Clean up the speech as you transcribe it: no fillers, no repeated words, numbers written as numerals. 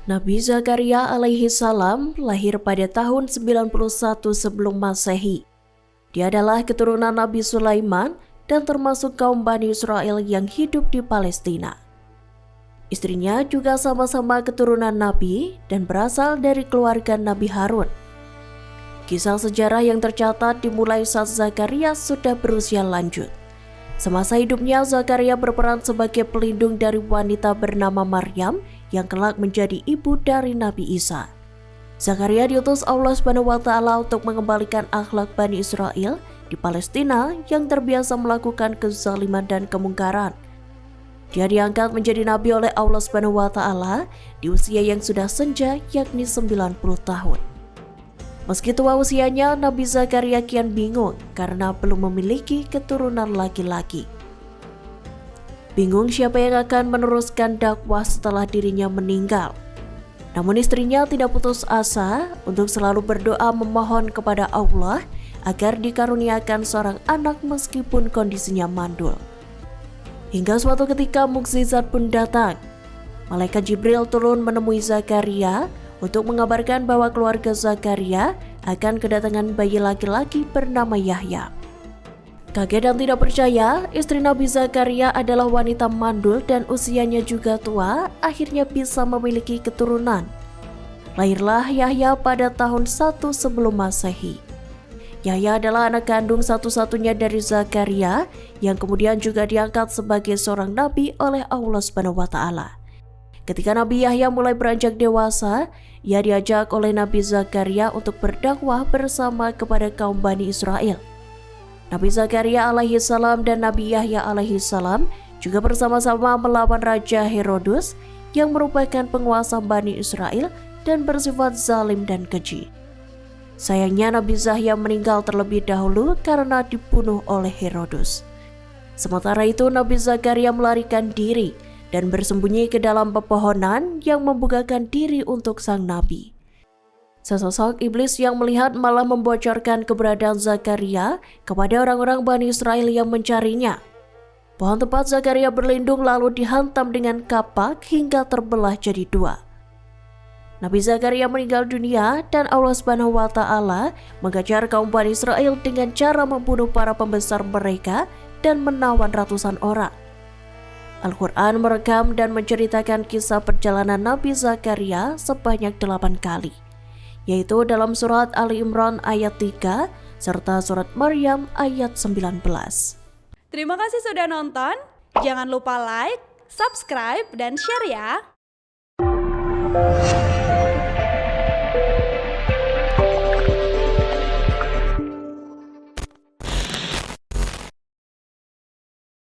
Nabi Zakaria alaihi salam lahir pada tahun 91 sebelum Masehi. Dia adalah keturunan Nabi Sulaiman dan termasuk kaum Bani Israel yang hidup di Palestina. Istrinya juga sama-sama keturunan Nabi dan berasal dari keluarga Nabi Harun. Kisah sejarah yang tercatat dimulai saat Zakaria sudah berusia lanjut. Semasa hidupnya, Zakaria berperan sebagai pelindung dari wanita bernama Maryam yang kelak menjadi ibu dari Nabi Isa. Zakaria diutus Allah SWT untuk mengembalikan akhlak Bani Israel di Palestina yang terbiasa melakukan kezaliman dan kemungkaran. Dia diangkat menjadi nabi oleh Allah SWT di usia yang sudah senja, yakni 90 tahun. Meski tua usianya, Nabi Zakaria kian bingung karena belum memiliki keturunan laki-laki. Bingung siapa yang akan meneruskan dakwah setelah dirinya meninggal. Namun istrinya tidak putus asa untuk selalu berdoa memohon kepada Allah agar dikaruniakan seorang anak meskipun kondisinya mandul. Hingga suatu ketika mukjizat pun datang. Malaikat Jibril turun menemui Zakaria untuk mengabarkan bahwa keluarga Zakaria akan kedatangan bayi laki-laki bernama Yahya. Kaget dan tidak percaya, istri Nabi Zakaria adalah wanita mandul dan usianya juga tua, akhirnya bisa memiliki keturunan. Lahirlah Yahya pada tahun 1 sebelum Masehi. Yahya adalah anak kandung satu-satunya dari Zakaria yang kemudian juga diangkat sebagai seorang nabi oleh Allah SWT. Ketika Nabi Yahya mulai beranjak dewasa, ia diajak oleh Nabi Zakaria untuk berdakwah bersama kepada kaum Bani Israel. Nabi Zakaria alaihi salam dan Nabi Yahya alaihi salam juga bersama-sama melawan Raja Herodus yang merupakan penguasa Bani Israel dan bersifat zalim dan keji. Sayangnya Nabi Yahya meninggal terlebih dahulu karena dibunuh oleh Herodus. Sementara itu Nabi Zakaria melarikan diri dan bersembunyi ke dalam pepohonan yang membukakan diri untuk sang nabi. Sesosok iblis yang melihat malah membocorkan keberadaan Zakaria kepada orang-orang Bani Israel yang mencarinya. Pohon tempat Zakaria berlindung lalu dihantam dengan kapak hingga terbelah jadi dua. Nabi Zakaria meninggal dunia dan Allah SWT mengajar kaum Bani Israel dengan cara membunuh para pembesar mereka dan menawan ratusan orang. Al-Quran merekam dan menceritakan kisah perjalanan Nabi Zakaria sebanyak 8 kali, yaitu dalam surat Ali Imran ayat 3 serta surat Maryam ayat 19. Terima kasih sudah nonton. Jangan lupa like, subscribe, dan share ya.